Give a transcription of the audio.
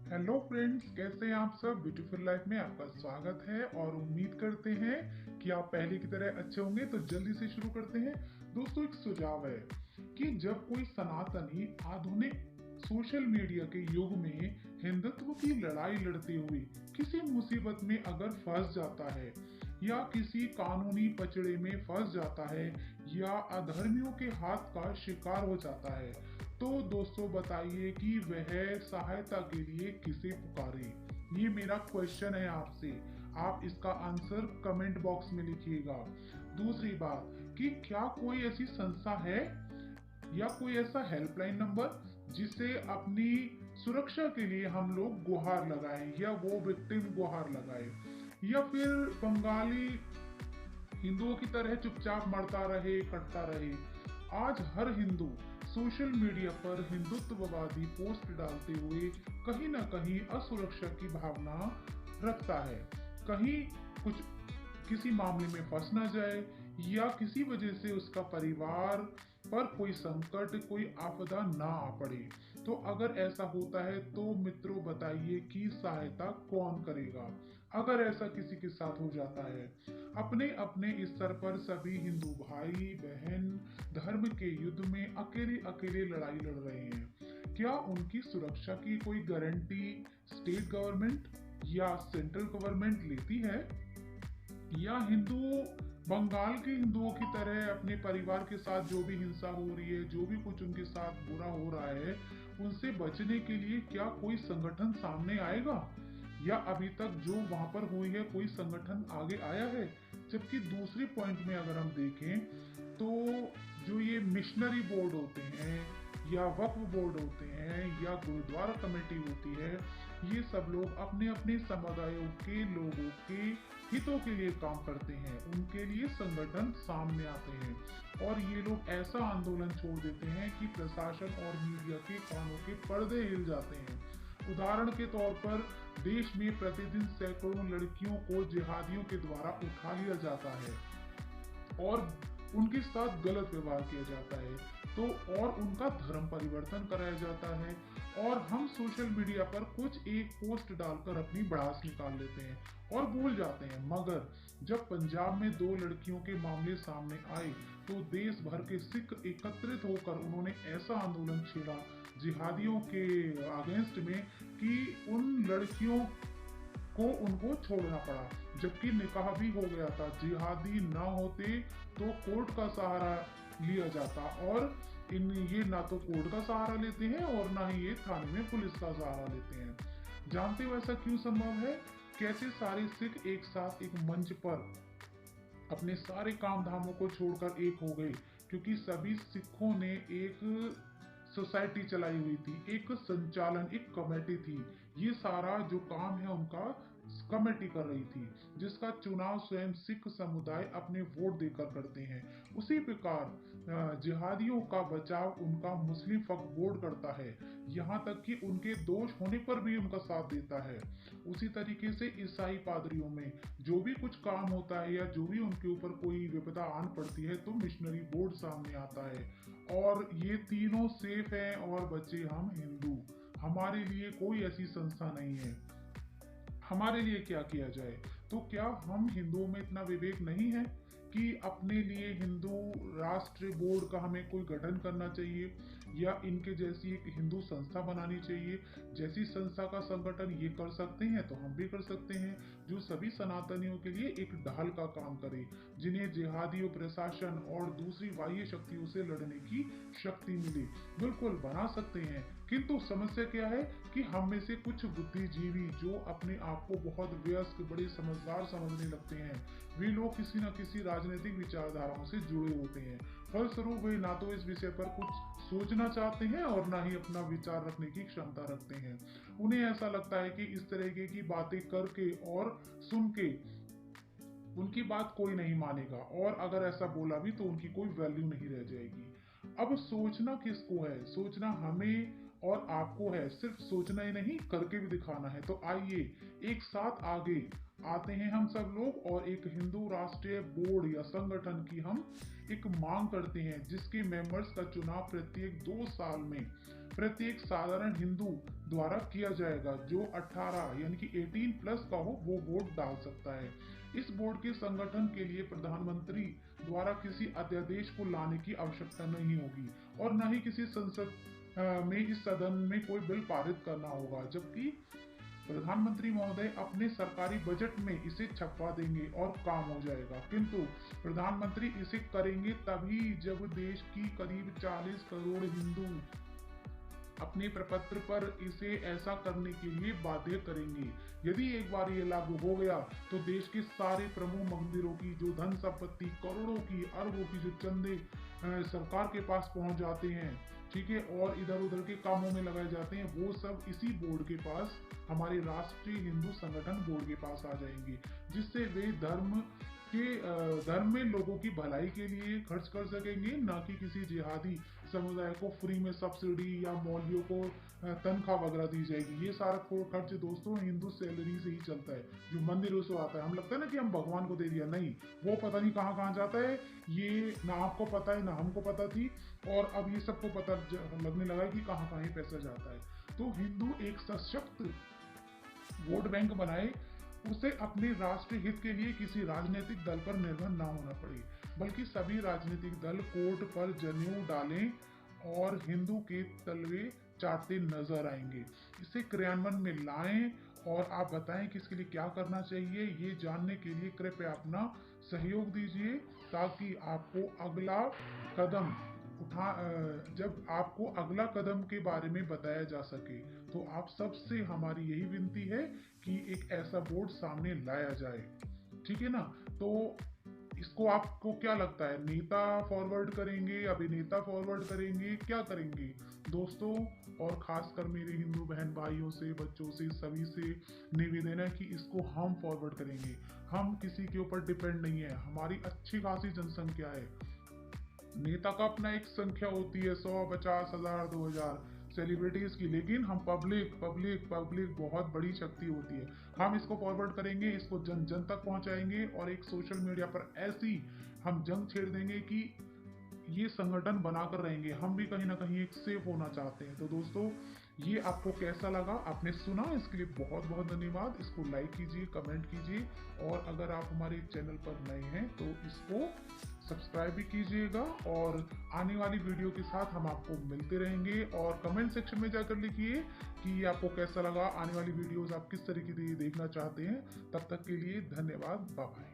Hello friends, कैसे हैं आप सब। ब्यूटीफुल लाइफ में आपका स्वागत है और उम्मीद करते हैं कि आप पहले की तरह अच्छे होंगे। तो जल्दी से शुरू करते हैं। दोस्तों, एक सुझाव है कि जब कोई सनातनी आधुनिक सोशल मीडिया के युग में हिंदुत्व की लड़ाई लड़ते हुए किसी मुसीबत में अगर फंस जाता है या किसी कानूनी पचड़े में फंस जाता है या अधर्मियों के हाथ का शिकार हो जाता है, तो दोस्तों बताइए कि वह सहायता के लिए किसे पुकारे। ये मेरा क्वेश्चन है आपसे। आप इसका आंसर कमेंट बॉक्स में लिखिएगा। दूसरी बात कि क्या कोई ऐसी संस्था है या कोई ऐसा हेल्पलाइन नंबर जिसे अपनी सुरक्षा के लिए हम लोग गुहार लगाएं या वो विक्टिम गुहार लगाए, या फिर बंगाली हिंदुओं की तरह चुपचाप मरता रहे, कटता रहे। आज हर हिंदू सोशल मीडिया पर हिंदुत्ववादी पोस्ट डालते हुए कहीं ना कहीं असुरक्षा की भावना रखता है। कहीं कुछ किसी मामले में फंस ना जाए या किसी वजह से उसका परिवार पर कोई संकट, कोई आपदा ना आ पड़े। तो अगर ऐसा होता है तो मित्रों बताइए कि सहायता कौन करेगा अगर ऐसा किसी के साथ हो जाता है। अपने अपने स्तर पर सभी हिंदू भाई बहन धर्म के युद्ध में अकेले अकेले लड़ाई लड़ रहे हैं। क्या उनकी सुरक्षा की कोई गारंटी स्टेट गवर्नमेंट या सेंट्रल गवर्नमेंट लेती है, या हिंदू बंगाल के हिंदुओं की तरह अपने परिवार के साथ जो भी हिंसा हो रही है, जो भी कुछ उनके साथ बुरा हो रहा है, उनसे बचने के लिए क्या कोई संगठन सामने आएगा, या अभी तक जो वहां पर हुई है कोई संगठन आगे आया है। जबकि दूसरे पॉइंट में अगर हम देखें तो जो ये मिशनरी बोर्ड होते हैं या वक्फ बोर्ड होते हैं या गुरुद्वारा कमेटी होती है, ये सब लोग अपने अपने समुदायों के लोगों के हितों के लिए काम करते हैं। उनके लिए संगठन सामने आते हैं और ये लोग ऐसा आंदोलन छोड़ देते हैं कि प्रशासन और मीडिया के कानों के पर्दे हिल जाते हैं। उदाहरण के तौर पर देश में प्रतिदिन सैकड़ों लड़कियों को जिहादियों के द्वारा उठा लिया जाता है और उनके साथ गलत व्यवहार किया जाता है, तो और उनका धर्म परिवर्तन कराया जाता है। और हम सोशल मीडिया पर कुछ एक पोस्ट डालकर अपनी भड़ास निकाल लेते हैं और भूल जाते हैं। मगर जब पंजाब में 2 लड़कियों के मामले सामने आए तो देश भर के सिख एकत्रित होकर उन्होंने ऐसा आंदोलन छेड़ा जिहादियों के अगेंस्ट में कि उन लड़कियों को उनको छोड़ना पड़ा, जबकि निकाह भी हो गया था। जिहादी ना होते तो कोर्ट का सहारा लिया जाता, और ये ना तो कोर्ट का सहारा लेते हैं और ना ही ये थाने में पुलिस का सहारा लेते हैं। जानते हो ऐसा क्यों संभव है? कैसे सारे सिख एक साथ एक मंच पर अपने सारे काम धामों को छोड़कर एक हो गए? क्योंकि सभी सिखों ने एक सोसाइटी चलाई हुई थी, एक संचालन, एक कमेटी थी। ये सारा जो काम है उनका कमेटी कर रही थी, जिसका चुनाव स्वयं सिख समुदाय अपने वोट देकर करते हैं। उसी प्रकार जिहादियों का बचाव उनका मुस्लिम वक्फ बोर्ड करता है, यहाँ तक कि उनके दोष होने पर भी उनका साथ देता है। उसी तरीके से ईसाई पादरियों में जो भी कुछ काम होता है या जो भी उनके ऊपर कोई विपदा आन पड़ती है तो मिशनरी बोर्ड सामने आता है। और ये तीनों सेफ हैं और बचे हम हिंदू। हमारे लिए कोई ऐसी संस्था नहीं है। हमारे लिए क्या किया जाए? तो क्या हम हिंदुओं में इतना विवेक नहीं है कि अपने लिए हिंदू राष्ट्र बोर्ड का हमें कोई गठन करना चाहिए या इनके जैसी एक हिंदू संस्था बनानी चाहिए? जैसी संस्था का संगठन ये कर सकते हैं तो हम भी कर सकते हैं, जो सभी सनातनियों के लिए एक ढाल का काम करे, जिन्हें जिहादियों, प्रशासन और दूसरी बाह्य शक्तियों से लड़ने की शक्ति मिले। बिल्कुल बना सकते हैं, किंतु समस्या क्या है कि हम में से कुछ बुद्धिजीवी जो अपने आप को बहुत वयस्क, बड़े समझदार समझने लगते हैं, वे लोग किसी न किसी राजनीतिक विचारधाराओं से जुड़े होते हैं। फलस्वरूप वे ना तो इस विषय पर कुछ सोचना चाहते हैं और ना ही अपना विचार रखने की क्षमता रखते हैं। उन्हें ऐसा लगता है कि इस तरह की बातें करके और सुन के उनकी बात कोई नहीं मानेगा, और अगर ऐसा बोला भी तो उनकी कोई वैल्यू नहीं रह जाएगी। अब सोचना किसको है? सोचना हमें और आपको है। सिर्फ सोचना ही नहीं, करके भी दिखाना है। तो आइए एक साथ आगे आते हैं हम सब लोग और एक हिंदू राष्ट्रीय बोर्ड या संगठन की हम एक मांग करते हैं, जिसके मेंबर्स का चुनाव प्रत्येक 2 साल में प्रत्येक साधारण हिंदू द्वारा किया जाएगा। जो 18 यानी कि 18+ का हो वो वोट डाल सकता है। इस बोर्ड के संगठन के लिए प्रधानमंत्री द्वारा किसी अध्यादेश को लाने की आवश्यकता नहीं होगी और न ही किसी संसद में इस सदन में कोई बिल पारित करना होगा, जबकि प्रधानमंत्री महोदय अपने सरकारी बजट में इसे छपवा देंगे और काम हो जाएगा। किंतु प्रधानमंत्री इसे करेंगे तभी जब देश की करीब 40 करोड़ हिंदू अपने प्रपत्र पर इसे ऐसा करने के लिए बाध्य करेंगे। यदि एक बार ये लागू हो गया तो देश के सारे प्रमुख मंदिरों की जो धन संपत्ति करोड़ों की अरबों की जो चंदे सरकार के पास पहुंच जाते हैं, ठीक है, और इधर उधर के कामों में लगाए जाते हैं, वो सब इसी बोर्ड के पास, हमारे राष्ट्रीय हिंदू संगठन बोर्ड के पास आ जाएंगे, जिससे वे धर्म में लोगों की भलाई के लिए खर्च कर सकेंगे, न कि किसी जिहादी समुदाय को फ्री में सब्सिडी या मौलवियों को तनख्वाह वगैरह दी जाएगी। ये सारा खर्च दोस्तों हिंदू सैलरी से ही चलता है, जो मंदिरों से आता है। हम लगता है ना कि हम भगवान को दे दिया, नहीं, वो पता नहीं कहाँ कहाँ जाता है, ये ना आपको पता है ना हमको पता थी, और अब ये सबको पता लगने लगा कि कहाँ कहाँ पैसा जाता है। तो हिंदू एक सशक्त वोट बैंक बनाए, उसे अपने राष्ट्रीय हित के लिए किसी राजनीतिक दल पर निर्भर न होना पड़े, बल्कि सभी राजनीतिक दल कोर्ट पर जनेऊ डालें और हिंदू के तलवे चाटते नजर आएंगे। इसे क्रियान्वयन में लाएं और आप बताएं कि इसके लिए क्या करना चाहिए। ये जानने के लिए कृपया अपना सहयोग दीजिए, ताकि आपको अगला कदम जब आपको अगला कदम के बारे में बताया जा सके। तो आप सबसे हमारी यही विनती है कि एक ऐसा बोर्ड सामने लाया जाए, ठीक है ना। तो इसको आपको क्या लगता है, नेता फॉरवर्ड करेंगे, अभिनेता फॉरवर्ड करेंगे, क्या करेंगे दोस्तों? और खासकर मेरे हिंदू बहन भाइयों से, बच्चों से, सभी से निवेदन है कि इसको हम फॉरवर्ड करेंगे। हम किसी के ऊपर डिपेंड नहीं है, हमारी अच्छी खासी जनसंख्या है। नेता का अपना एक संख्या होती है 100, 50, 1000, 2000 सेलिब्रिटीज की, लेकिन हम पब्लिक बहुत बड़ी शक्ति होती है। हम इसको फॉरवर्ड करेंगे, इसको जन जन तक पहुंचाएंगे और एक सोशल मीडिया पर ऐसी हम जंग छेड़ देंगे कि ये संगठन बनाकर रहेंगे। हम भी कहीं ना कहीं एक सेफ होना चाहते हैं। तो दोस्तों, ये आपको कैसा लगा, आपने सुना, इसके लिए बहुत बहुत धन्यवाद। इसको लाइक कीजिए, कमेंट कीजिए, और अगर आप हमारे चैनल पर नए हैं तो इसको सब्सक्राइब भी कीजिएगा। और आने वाली वीडियो के साथ हम आपको मिलते रहेंगे, और कमेंट सेक्शन में जाकर लिखिए कि आपको कैसा लगा, आने वाली वीडियोस आप किस तरीके की देखना चाहते हैं। तब तक के लिए धन्यवाद, बाय बाय।